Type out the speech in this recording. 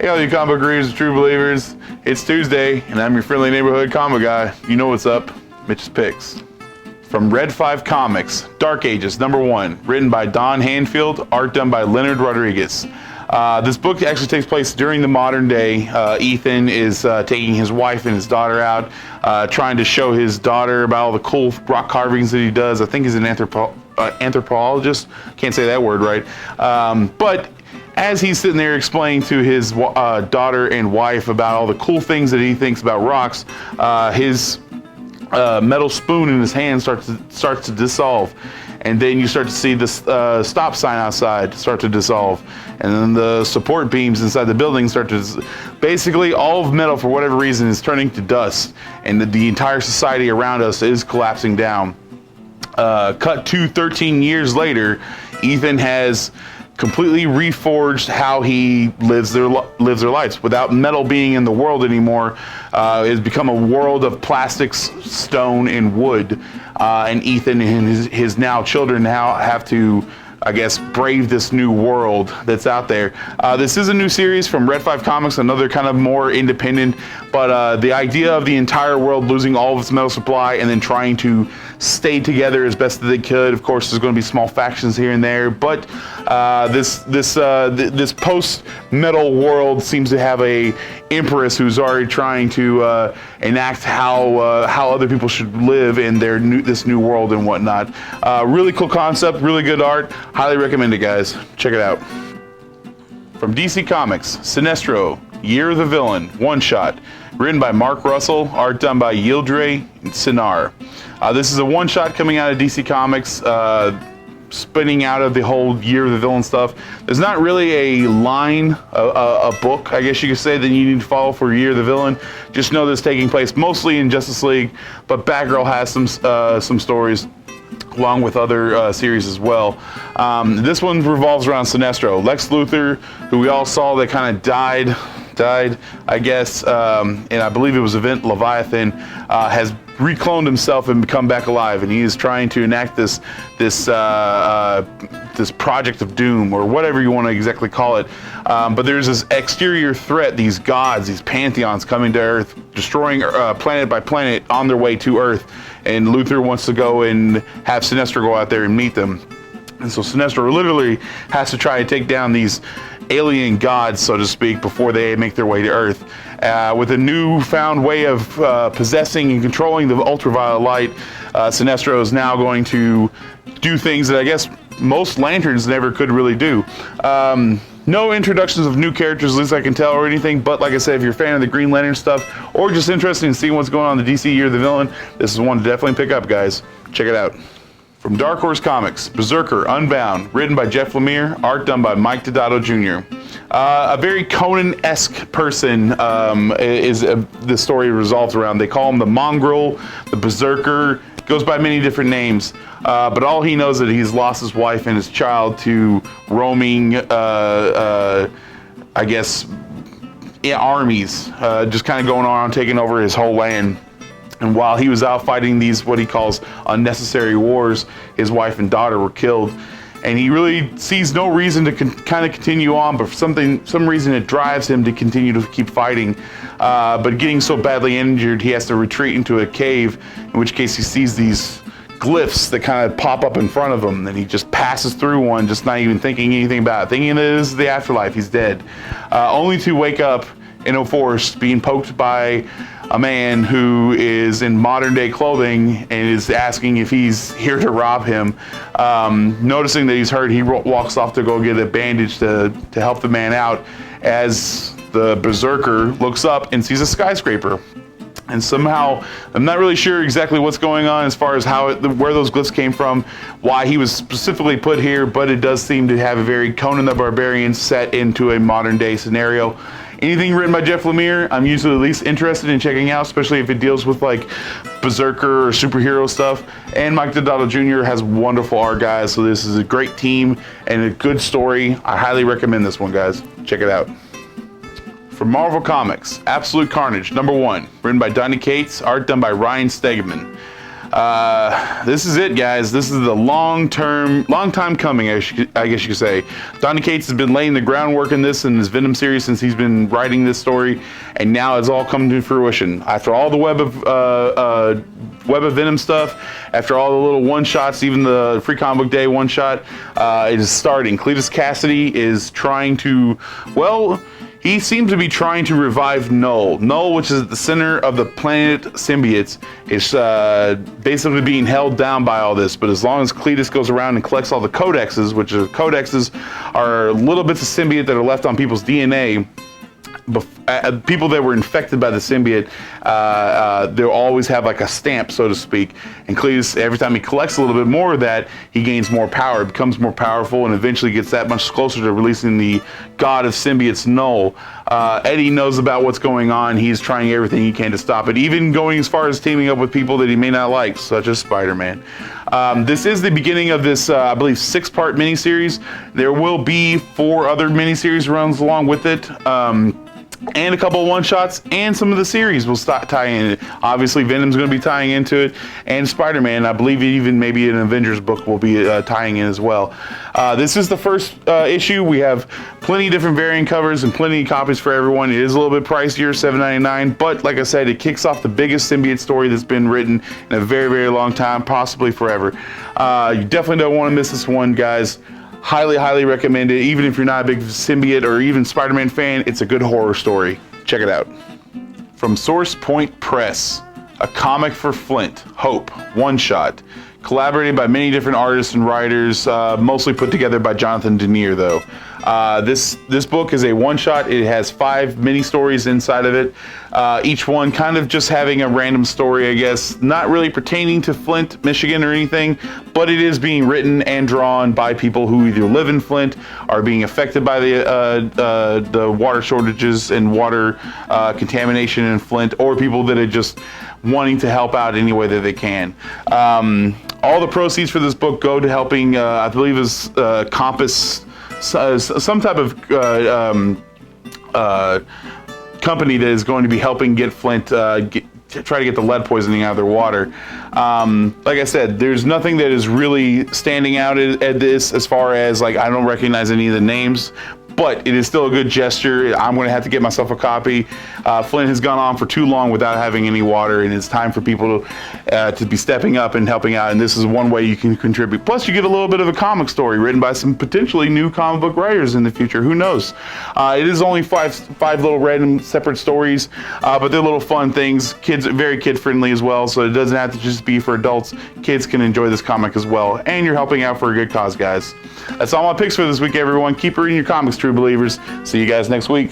Hey all you comic book readers and true believers, it's Tuesday and I'm your friendly neighborhood comic guy. You know what's up, Mitch's Picks. From Red 5 Comics, Dark Ages #1, written by Don Handfield, art done by Leonard Rodriguez. This book actually takes place during the modern day. Ethan is taking his wife and his daughter out, trying to show his daughter about all the cool rock carvings that he does. I think he's an anthropologist, can't say that word right. But as he's sitting there explaining to his daughter and wife about all the cool things that he thinks about rocks, his metal spoon in his hand starts to dissolve, and then you start to see this stop sign outside start to dissolve, and then the support beams inside the building start to basically all of metal for whatever reason is turning to dust, and the entire society around us is collapsing down. Cut to 13 years later, Ethan has completely reforged how he lives their lives. Without metal being in the world anymore, it's become a world of plastics, stone, and wood. And Ethan and his now children now have to, I guess, brave this new world that's out there. This is a new series from Red 5 Comics, another kind of more independent, but the idea of the entire world losing all of its metal supply and then trying to stay together as best that they could. Of course, there's going to be small factions here and there, but this post-metal world seems to have a empress who's already trying to enact how other people should live in this new world and whatnot. Really cool concept, really good art. Highly recommend it, guys. Check it out. From DC Comics, Sinestro Year of the Villain, one-shot, written by Mark Russell, art done by Yildre Sinar. This is a one-shot coming out of DC Comics, spinning out of the whole Year of the Villain stuff. There's not really a line, a book, I guess you could say, that you need to follow for Year of the Villain. Just know this taking place mostly in Justice League, but Batgirl has some stories along with other series as well. This one revolves around Sinestro. Lex Luthor, who we all saw that kind of died, I guess, and I believe it was Event Leviathan, has recloned himself and become back alive, and he is trying to enact this project of doom, or whatever you want to exactly call it. But there's this exterior threat, these gods, these pantheons coming to Earth, destroying planet by planet on their way to Earth, and Luthor wants to go and have Sinestro go out there and meet them. And so Sinestro literally has to try to take down these alien gods, so to speak, before they make their way to Earth. With a newfound way of possessing and controlling the ultraviolet light, Sinestro is now going to do things that I guess most Lanterns never could really do. No introductions of new characters, at least I can tell, or anything, but like I said, if you're a fan of the Green Lantern stuff, or just interested in seeing what's going on in the DC Year of the Villain, this is one to definitely pick up, guys. Check it out. From Dark Horse Comics, Berserker Unbound, written by Jeff Lemire, art done by Mike Deodato Jr. A very Conan-esque person the story revolves around. They call him the Mongrel, the Berserker, goes by many different names. But all he knows is that he's lost his wife and his child to roaming, I guess, armies, just kind of going around taking over his whole land. And while he was out fighting these, what he calls unnecessary wars, his wife and daughter were killed. And he really sees no reason to kind of continue on, but for some reason it drives him to continue to keep fighting. But getting so badly injured, he has to retreat into a cave, in which case he sees these glyphs that kind of pop up in front of him, and he just passes through one, just not even thinking anything about it, thinking that this is the afterlife, he's dead. Only to wake up in a forest, being poked by a man who is in modern day clothing and is asking if he's here to rob him. Noticing that he's hurt, he walks off to go get a bandage to help the man out, as the Berserker looks up and sees a skyscraper. And somehow, I'm not really sure exactly what's going on as far as where those glyphs came from, why he was specifically put here, but it does seem to have a very Conan the Barbarian set into a modern day scenario. Anything written by Jeff Lemire, I'm usually the least interested in checking out, especially if it deals with like Berserker or superhero stuff. And Mike Deodato Jr. has wonderful art, guys, so this is a great team and a good story. I highly recommend this one, guys. Check it out. From Marvel Comics, Absolute Carnage #1, written by Donny Cates, art done by Ryan Stegman. This is it, guys. This is the long time coming, I guess you could say. Donny Cates has been laying the groundwork in this in his Venom series since he's been writing this story, and now it's all come to fruition. After all the Web of Venom stuff, after all the little one-shots, even the Free Comic Book Day one-shot, it is starting. Cletus Cassidy is trying to, well, he seems to be trying to revive Null. Null, which is at the center of the planet symbiotes, is basically being held down by all this. But as long as Cletus goes around and collects all the codexes, which are little bits of symbiote that are left on people's DNA, people that were infected by the symbiote, they'll always have like a stamp, so to speak. And Cletus, every time he collects a little bit more of that, he gains more power, becomes more powerful, and eventually gets that much closer to releasing the god of symbiotes, Null. Eddie knows about what's going on. He's trying everything he can to stop it, even going as far as teaming up with people that he may not like, such as Spider-Man. This is the beginning of this, I believe, 6-part miniseries. There will be 4 other miniseries runs along with it. And a couple of one-shots, and some of the series will start tying in. Obviously, Venom's going to be tying into it, and Spider-Man, I believe even maybe an Avengers book will be tying in as well. This is the first issue. We have plenty of different variant covers and plenty of copies for everyone. It is a little bit pricier, $7.99, but like I said, it kicks off the biggest symbiote story that's been written in a very, very long time, possibly forever. You definitely don't want to miss this one, guys. Highly, highly recommend it. Even if you're not a big symbiote or even Spider-Man fan, it's a good horror story. Check it out. From Source Point Press, a comic for Flint Hope, one-shot. Collaborated by many different artists and writers, mostly put together by Jonathan Denier, though. This book is a one-shot. It has 5 mini-stories inside of it. Each one kind of just having a random story, I guess. Not really pertaining to Flint, Michigan or anything, but it is being written and drawn by people who either live in Flint, are being affected by the water shortages and water contamination in Flint, or people that are just wanting to help out any way that they can. All the proceeds for this book go to helping, I believe, is Compass, some type of company that is going to be helping get Flint, try to get the lead poisoning out of their water. Like I said, there's nothing that is really standing out at this as far as, like, I don't recognize any of the names, but it is still a good gesture. I'm going to have to get myself a copy. Flint has gone on for too long without having any water, and it's time for people to be stepping up and helping out, and this is one way you can contribute. Plus, you get a little bit of a comic story written by some potentially new comic book writers in the future. Who knows? It is only five little random separate stories, but they're little fun things. Kids, very kid-friendly as well, so it doesn't have to just be for adults. Kids can enjoy this comic as well, and you're helping out for a good cause, guys. That's all my picks for this week, everyone. Keep reading your comics, true believers. See you guys next week.